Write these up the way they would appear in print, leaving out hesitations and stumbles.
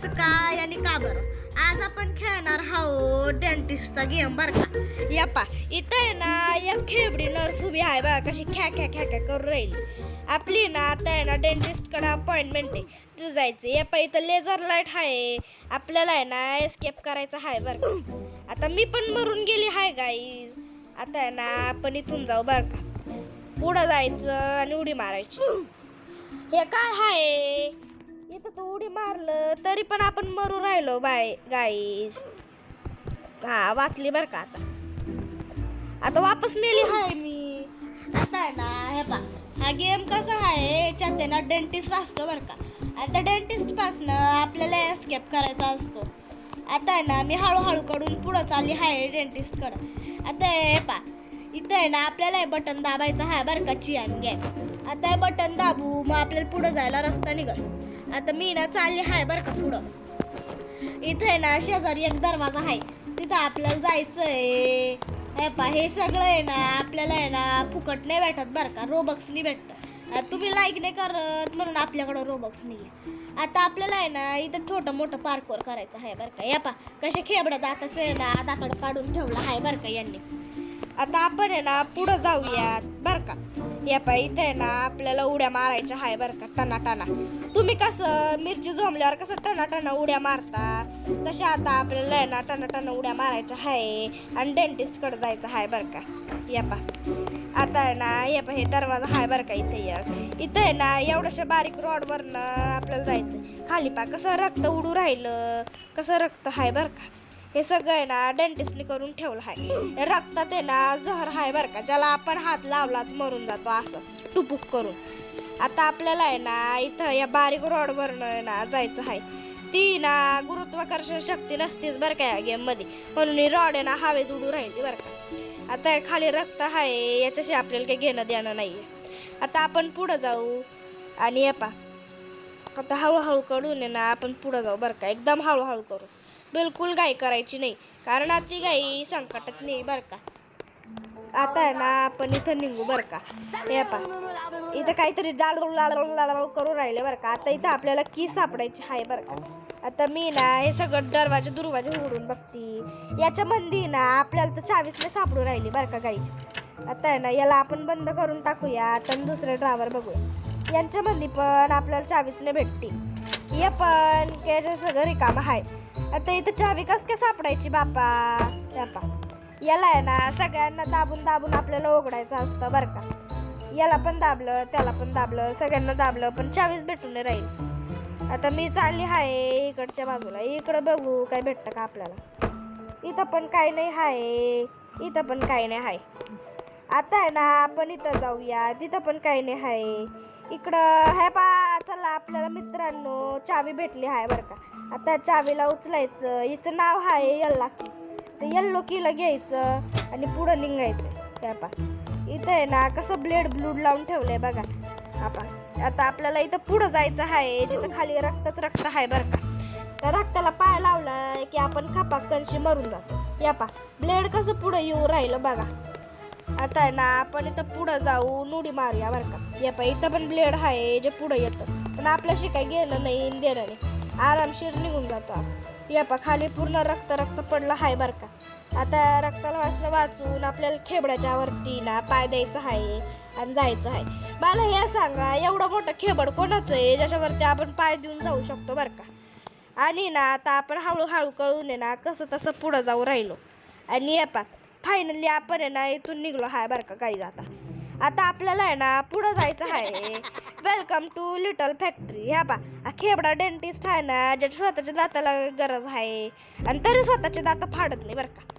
कसं काय आणि का बरं. आज आपण खेळणार आहोत डेंटिस्टचा गेम बरं का. यप्पा इथं आहे ना एक खेबडी नर्स उभी आहे बघा कशी ख्या ख्या ख्या ख्या करून राहील. आपली ना आता आहे ना डेंटिस्टकडे अपॉइंटमेंट आहे तिथं जायचं. यप्पा इथं लेझर लाईट आहे, आपल्याला आहे ना एस्केप करायचं आहे बरं का. आता मी पण मरून गेली आहे गाईज. आता आहे ना आपण इथून जाऊ बरं का. पुढं जायचं आणि उडी मारायची. हे काय आहे इथं तर उडी मारलं तरी पण आपण मरू राहिलो बाय गाईज. हा वाचली बरं का. आता वापस मेली आहे मी. आता आहे ना हे पा हा गेम कसा आहे याच्यात आहे ना डेंटिस्ट असतो बरं का. आणि त्या डेंटिस्ट पासनं आपल्याला एस्केप करायचा असतो. आता आहे ना मी हळूहळू कडून पुढं चालली आहे डेंटिस्टकडं. आता हे पा इथं आहे ना आपल्याला हे बटन दाबायचं आहे बरं का. चियान घ्या. आता हे बटन दाबू मग आपल्याला पुढं जायला रस्ता निघल. आता मी ना चालली आहे बरं का पुढं. इथं आहे ना शेजारी एक दरवाजा आहे तिथं आपल्याला जायचं आहे. हे पा हे सगळं आहे ना आपल्याला आहे ना फुकट नाही भेटत बरं का, रोबक्सनी भेटतं. तुम्ही लाईक नाही करत म्हणून आपल्याकडं रोबक्स नाही आहे. आता आपल्याला आहे ना इथं छोटं मोठं पार्कोर करायचं आहे बरं का. या पा कसे खेबडं दाताचं आहे ना दाताडं काढून ठेवलं आहे बरं का यांनी. आता आपण आहे ना पुढं जाऊयात बरं का. या पा इथं आहे ना आपल्याला उड्या मारायच्या आहे बरं का टना टना. तुम्ही कसं मिरची जमल्यावर कसं टना टना उड्या मारता तशा आता आपल्याला आहे ना टना टना उड्या मारायच्या आहे आणि डेंटिस्टकडे जायचं आहे बरं का. या पा आता आहे ना या पा हे दरवाजा आहे बरं का. इथं आहे ना एवढ्याशा बारीक रॉडवरनं आपल्याला जायचं. खाली पा कसं रक्त उडू राहिलं कसं रक्त आहे बरं का. हे सगळं आहे ना डेंटिस्टने करून ठेवलं आहे. रक्तात आहे ना जहर आहे बरं का, ज्याला आपण हात लावलाच मरून जातो असंच टुपूक करून. आता आपल्याला आहे ना इथं या बारीक रोडवरनं आहे ना जायचं आहे. ती ना गुरुत्वाकर्षण शक्ती नसतेच बरं का या गेममध्ये, म्हणून ही रॉड आहे ना हवेत उडू राहिली बरं का. आता खाली रक्त आहे याच्याशी आपल्याला काही घेणं देणं नाही आहे. आता आपण पुढं जाऊ आणि ये पा आता हळूहळू करून आहे ना आपण पुढं जाऊ बरं का. एकदम हळूहळू करू, बिलकुल घाई करायची नाही कारण आता घाई संकटात नाही बरं का. आता आहे ना आपण इथं निघू बरं का. हे पा इथं काहीतरी लाल करून राहिले बरं का. आता इथं आपल्याला की सापडायची आहे बरं का. आता मी ना हे सगळं दरवाजे उघडून बघती. याच्यामध्ये ना आपल्याला तर चावीसने सापडू राहिली बरं का गाईची. आता आहे ना याला आपण बंद करून टाकूया आणि दुसरे ड्रायव्हर बघूया. यांच्यामध्ये पण आपल्याला चावीसने भेटते. हे पण याच्या सगळं रिकामं आहे. आता इथं चावी कस काय सापडायची बापा. याला आहे ना सगळ्यांना दाबून दाबून आपल्याला उघडायचं असतं बरं का. याला पण दाबलं त्याला पण दाबलं सगळ्यांना दाबलं पण चावीच भेटून नाही राहील. आता मी चालली आहे इकडच्या बाजूला. इकडं बघू काय भेटतं का आपल्याला. इथं पण काही नाही आहे, इथं पण काही नाही आहे. आता आहे ना आपण इथं जाऊया, तिथं पण काही नाही आहे. इकडं हे पा चला आपल्याला मित्रांनो चावी भेटली आहे बरं का. आता चावीला उचलायचं. हिचं नाव आहे यल्ला की. तर येल्लो कीला घ्यायचं आणि पुढं निघायचं. त्या पा इथं आहे ना कसं ब्लूड लावून ठेवलंय बघा. आता आपल्याला इथं पुढं जायचं आहे जिथं खाली रक्त आहे बरं का. त्या रक्ताला पाय लावलाय की आपण खपाकनशी मरून जातो. या पा ब्लेड कसं पुढं येऊ राहिलं बघा. आता आहे ना आपण इथं पुढं जाऊन उडी मारूया बरं का. या पा इथं पण ब्लेड आहे जे पुढं येतं पण आपल्याशी काही घेणं नाही देणं नाही, आरामशीर निघून जातो आपण. या पा खाली पूर्ण रक्त पडलं आहे बरं का. आता रक्ताला वाचून आपल्याला खेबड्याच्या वरती ना पाय द्यायचं आहे आणि जायचं आहे. मला हे सांगा एवढं मोठं खेबड कोणाचं आहे ज्याच्यावरती आपण पाय देऊन जाऊ शकतो बरं का. आणि ना आता आपण हळूहळू कळून आहे ना कसं तसं पुढं जाऊ राहिलो. आणि हे पा फायनली आपण आहे ना इथून निघलो आहे बरं का काही जाता. आता आपल्याला आहे ना पुढं जायचं आहे. Welcome to little factory. ह्या पा खेबडा डेंटिस्ट आहे ना ज्याच्या स्वतःच्या दाताला गरज आहे आणि तरी स्वतःचे दात फाडत नाही बरं का.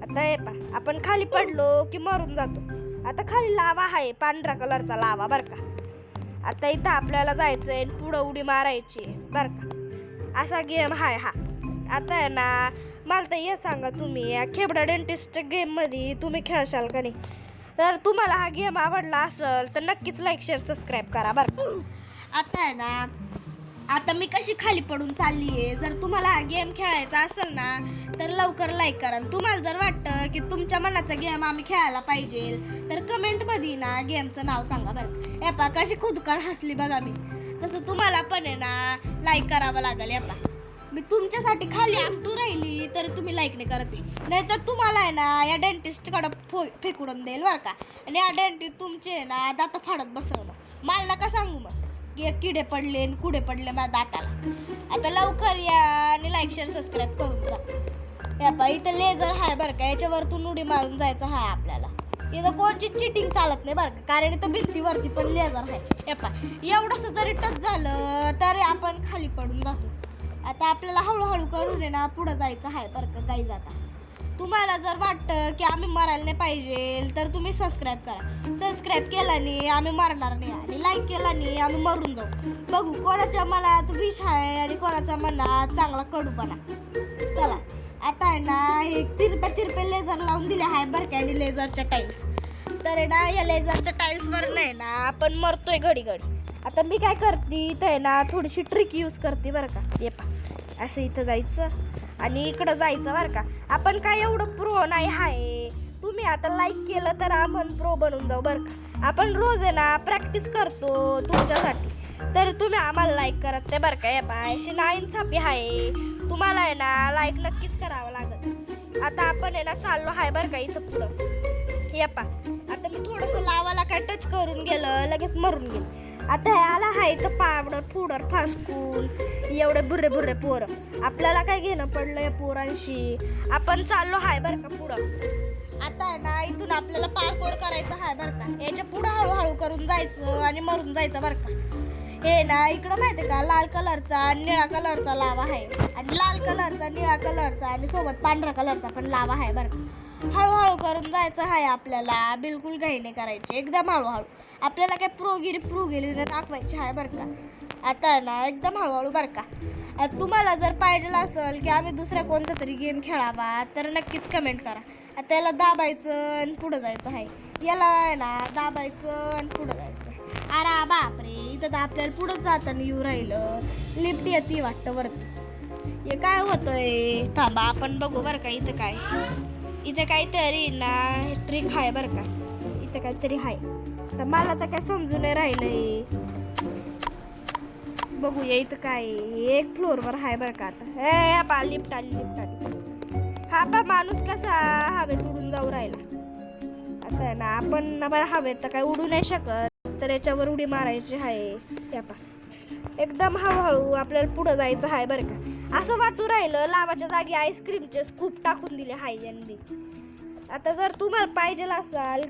आता हे पा आपण खाली पडलो की मरून जातो. आता खाली लावा आहे पांढऱ्या कलरचा लावा बरं का. आता इथं आपल्याला जायचं आहे पुढं उडी मारायची बरं का. असा गेम आहे हा. आता आहे ना मला तर हे सांगा तुम्ही या खेबडा डेंटिस्ट गेममध्ये तुम्ही खेळशाल का नाही. तर तुम्हाला हा गेम आवडला असेल तर नक्कीच लाईक शेअर सबस्क्राईब करा बरं. आता आहे ना आता मी कशी खाली पडून चालली आहे. जर तुम्हाला हा गेम खेळायचा असेल ना तर लवकर लाईक करा. तुम्हाला जर वाटतं की तुमच्या मनाचा गेम आम्ही खेळायला पाहिजे तर कमेंटमध्ये ना गेमचं नाव सांगा बरं. हे पा कशी खुदकड हसली बघा मी. तसं तुम्हाला पण आहे ना लाईक करावं लागेल. हे पा मी तुमच्यासाठी खाली आपटू राहिली तर तुम्ही लाईक नाही करते, नाहीतर तुम्हाला आहे ना या डेंटिस्टकडं फेकून देईल बरं का. आणि या डेंटिस्ट तुमचे आहे ना दात फाडत बसवणं. मला नका सांगू मग की किडे पडले आणि कुडे पडले माझ्या दाताला. आता लवकर या आणि लाईक शेअर सबस्क्राईब करून जा. या पा इथं लेझर आहे बरं का, याच्यावरतून उडी मारून जायचं आहे आपल्याला. इथं कोणची चिटिंग चालत नाही बरं का, कारण इथं भिंतीवरती पण लेझर आहे. या पा एवढंसं जरी टच झालं तरी आपण खाली पडून जातो. आता आपल्याला हळूहळू करून आहे ना पुढं जायचं आहे बरं का. काही जाता तुम्हाला जर वाटतं की आम्ही मरायला नाही पाहिजे तर तुम्ही सबस्क्राईब करा. सबस्क्राईब केला नाही आम्ही मरणार नाही, आणि लाईक केला नाही आम्ही मरून जाऊ. बघू कोणाच्या मनात विष आहे आणि कोणाच्या मनात चांगला कडूपणा. चला आता आहे ना हे तिरपे लेझर लावून दिले आहे बरं का, आणि लेझरच्या टाईल्स. तर आहे ना या लेझरच्या टाईल्सवर नाही ना आपण मरतोय घडी. आता मी काय करते तर आहे ना थोडीशी ट्रिक यूज करते बरं का. ये पा असं इथं जायचं आणि इकडं जायचं बरं का. आपण काय एवढं प्रो नाही आहे. तुम्ही आता लाईक केलं तर आपण प्रो बनून जाऊ बरं का. आपण रोज आहे ना प्रॅक्टिस करतो तुमच्यासाठी, तर तुम्ही आम्हाला लाईक करत नाही बरं का. या पायशी नाइंसाफी आहे, तुम्हाला आहे ना लाईक नक्कीच करावं लागत. आता आपण आहे ना चाललो आहे बरं का इथं पुढं. या पा आता मी थोडंसं लावाला काय टच करून गेलं लगेच मरून गेलं. आता आला आहे तर पावडर फुडर फासकून एवढे बुर्रे पोरं. आपल्याला काय घेणं पडलं या पोरांशी. आपण चाललो आहे बरं का पुढं. आता आहे ना इथून आपल्याला पार्कोर करायचं आहे बरं का. याच्या पुढं हळूहळू करून जायचं आणि मरून जायचं बरं का. हे ना इकडं माहिती आहे का लाल कलरचा निळा कलरचा लावा आहे, आणि लाल कलरचा निळा कलरचा आणि सोबत पांढरा कलरचा पण लावा आहे बरं का. हळूहळू करून जायचं आहे आपल्याला, बिलकुल घाई नाही करायची, एकदम हळूहळू. आपल्याला काय प्रोगिरी दाखवायची आहे बरं का. आता ना एकदम हळूहळू बरं का. तुम्हाला जर पाहिजे असेल की आम्ही दुसऱ्या कोणता तरी गेम खेळावा तर नक्कीच कमेंट करा. आता याला दाबायचं आणि पुढं जायचं आहे. याला आहे ना दाबायचं आणि पुढं जायचं. अरे बापरे इथं तर आपल्याला पुढं जाताना येऊ राहिलं. लिफ्ट येते वाटतं वरती. हे काय होतंय थांबा आपण बघू बरं का. इथं काहीतरी ना ट्रिक आहे बरं का. इथं काहीतरी आहे तर मला तर काय समजून नाही राहिलंय. बघूया इथं काय. एक फ्लोअरवर आहे बरं का. आता हे पा लिफ्ट आली. हा पा माणूस कसा हवेत उडून जाऊ राहिला. आता आहे ना आपण हवेत तर काय उडू नाही शकत, तर याच्यावर उडी मारायची आहे. या पा एकदम हळूहळू आपल्याला पुढं जायचं आहे बरं का. असं वाटू राहिलं लावाच्या जागी आईस्क्रीमचे स्कूप टाकून दिले हाय यांनी. आता जर तुम्हाला पाहिजे असाल,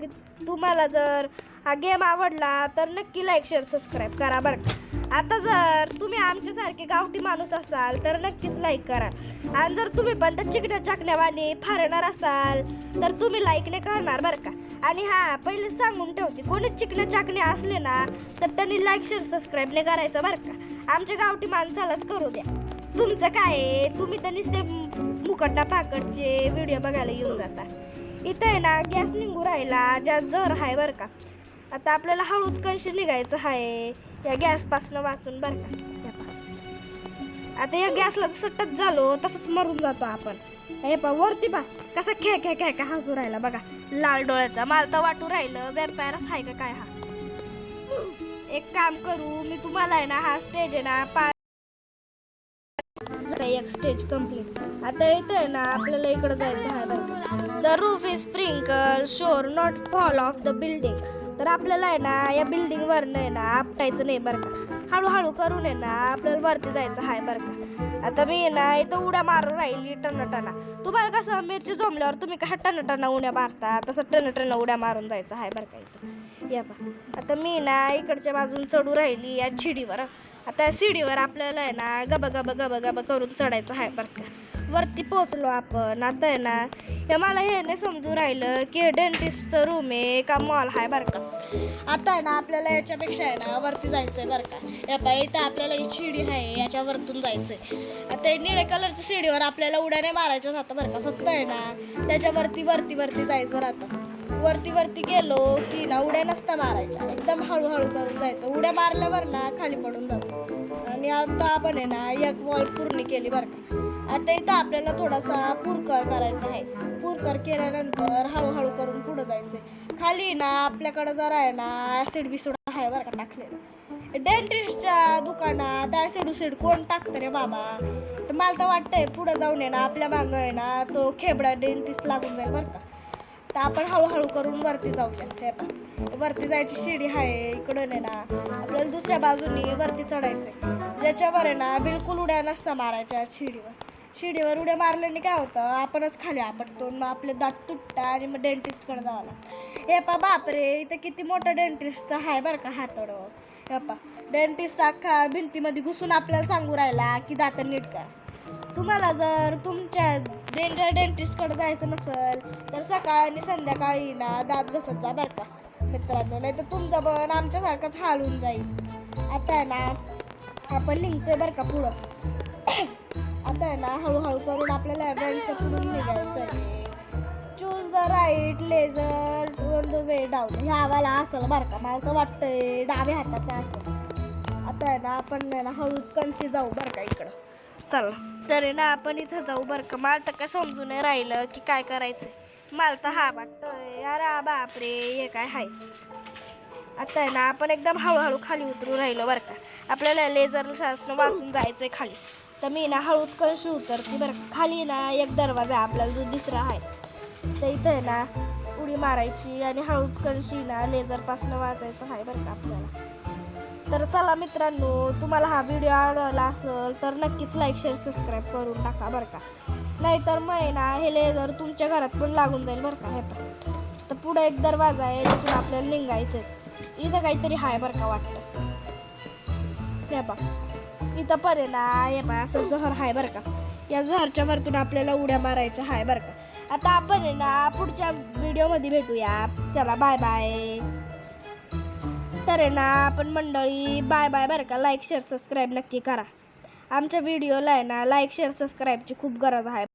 तुम्हाला जर हा गेम आवडला तर नक्की लाईक शेअर सबस्क्राईब करा बरं का. आता जर तुम्ही आमच्यासारखे गावठी माणूस असाल तर नक्कीच लाईक करा. आणि जर तुम्ही पण तर चिकण्या चाकण्यावाने फारणार असाल तर तुम्ही लाईक नाही करणार बरं का. आणि हा पहिले सांगून ठेवते, कोणी चिकण्या चाकण्या असले ना तर त्यांनी लाईक शेअर सबस्क्राईब नाही करायचं बरं का. आमच्या गावठी माणसालाच करू द्या. तुमचं काय आहे, तुम्ही तर नुसते मुकट्टा पाकडचे व्हिडिओ बघायला येऊन जाता. इथं आहे ना गॅस निघू राहिला, ज्या जर आहे बरं का. आता आपल्याला हळूच कशी निघायचं आहे या गॅसपासनं वाचून बरं का. आता या गॅसला जसं टच झालो तसंच मरून जातो आपण. हे पा वरती पा कसा खे हसू राहिला बघा लाल डोळ्याचा. मला तर वाटू राहिलं वॅम्पायरच आहे का काय हा. एक काम करू मी तुम्हाला आहे ना हा स्टेज आहे ना एक स्टेज कम्प्लीट. आता इथं आहे ना आपल्याला इकडं जायचं आहे बरं का. The roof is sprinkle sure not fall off the building. तर आपल्याला आहे ना या बिल्डिंगवर नाही ना आपटायचं नाही बरं का. हळूहळू करून आहे ना आपल्याला वरती जायचं आहे बरं का. आता मी आहे ना इथं उड्या मारून राहिली टनाटना. तुम्हाला कसं मिरची जमल्यावर तुम्ही काय टनाटना उड्या मारता तसं टनाटना उड्या मारून जायचं आहे बरं का इथं. या बा आता मी ना इकडच्या बाजून चढू राहिली या शिडीवर. आता सीडीवर आपल्याला आहे ना गब करून चढायचं आहे बरं का. वरती पोचलो आपण. आता आहे ना हे मला हे नाही समजू राहिलं की डेंटिस्टचं रूम आहे का मॉल आहे बरं का. आता आहे ना आपल्याला याच्यापेक्षा आहे ना वरती जायचं आहे बरं का. या बाई इथं आपल्याला ही शिडी आहे याच्यावरतून जायचं आहे. आता निळ्या कलरच्या शिडीवर आपल्याला उड्या नाही मारायच्या राहतं बरं का. फक्त आहे ना त्याच्यावरती वरती जायचं राहतं. वरती गेलो की ना उड्या नसता मारायच्या, एकदम हळूहळू करून जायचं. उड्या मारल्यावर ना खाली पडून जातो. आणि आता आपण आहे ना एक वॉल पूर्ण केली बरं का. आता इथं आपल्याला थोडासा पुरकर करायचा आहे. पुरकर केल्यानंतर हळूहळू करून पुढं जायचं. खाली ना आपल्याकडं जर आहे ना ॲसिड बिसूड आहे बरं का टाकलेलं. डेंटिस्टच्या दुकानात ॲसिड कोण टाकतं रे बाबा. तर मला तर वाटतंय पुढं जाऊन आहे ना आपल्या मागं आहे ना तो खेबडा डेंटिस्ट लागून जाईल बरं का. तर आपण हळूहळू करून वरती जाऊया. हे पहा वरती जायची शिडी आहे इकडून आहे ना आपल्याला दुसऱ्या बाजूनी वरती चढायचंय. ज्याच्यावर आहे ना बिलकुल उड्या नसता मारायच्या शिडीवर उड्या मारल्याने काय होतं आपणच खाली आपटतो मग आपले दात तुटतात आणि मग डेंटिस्टकडे जावं लागतं. हे पा बापरे इथं किती मोठं डेंटिस्टचं आहे बरं का हातोडं. हे पा डेंटिस्ट अख्खा भिंतीमध्ये घुसून आपल्याला सांगू राहिला की दात नीट करा. तुम्हाला जर तुमच्या डेंटिस्टकडे जायचं नसेल तर सकाळ आणि संध्याकाळी ना दात घसत जा बरं का मित्रांनो. नाही तर तुमचं पण आमच्यासारखंच हाल होऊन जाईल. आता आहे ना आपण निघतोय बरं का पुढं. आता आहे ना हळूहळू करून आपल्याला बेल्टच्या पुढून निघायचं आहे. Choose the right laser on the way down. ह्या आवाला असेल बरं का मला तर वाटतंय डाव्या हाताचा असेल. आता आहे ना आपण ना हळूच कणशी जाऊ बरं का इकडं. चला तर आहे ना आपण इथं जाऊ बरं का. मला तर काय समजून नाही राहिलं की काय करायचं. मला तर हा वाटतंय अरे बापरे हे काय आहे. आता आहे ना आपण एकदम हळूहळू खाली उतरू राहिलो बरं का. आपल्याला लेझर शासनं वाचून जायचंय खाली. तर मी ना हळूच कळशी उतरते बरं का. खाली ना एक दरवाजा आपल्याला जो दुसरा आहे तर इथं आहे ना उडी मारायची आणि हळूच कळशी ना लेझरपासनं वाचायचं आहे बरं का आपल्याला. तर चला मित्रांनो तुम्हाला हा व्हिडिओ आवडला असेल तर नक्कीच लाईक शेअर सबस्क्राईब करून टाका बरं का. नाहीतर मग ना हे लेझर तुमच्या घरात पण लागून जाईल बरं का. हे पण तर पुढे एक दरवाजा आहे तिथून आपल्याला निघायचं. इथं काहीतरी आहे बरं का वाटतं. हे बा इथं पण आहे ना हे बा असं जहर आहे बरं का. या जहरच्या वरतून आपल्याला उड्या मारायच्या आहे बरं का. आता आपण आहे ना पुढच्या व्हिडिओमध्ये भेटूया. चला बाय बाय. तर आहे ना आपण मंडळी बाय बाय बरं का. लाईक शेअर सबस्क्राईब नक्की करा. आमच्या व्हिडिओला आहे ना लाईक शेअर सबस्क्राईबची खूप गरज आहे.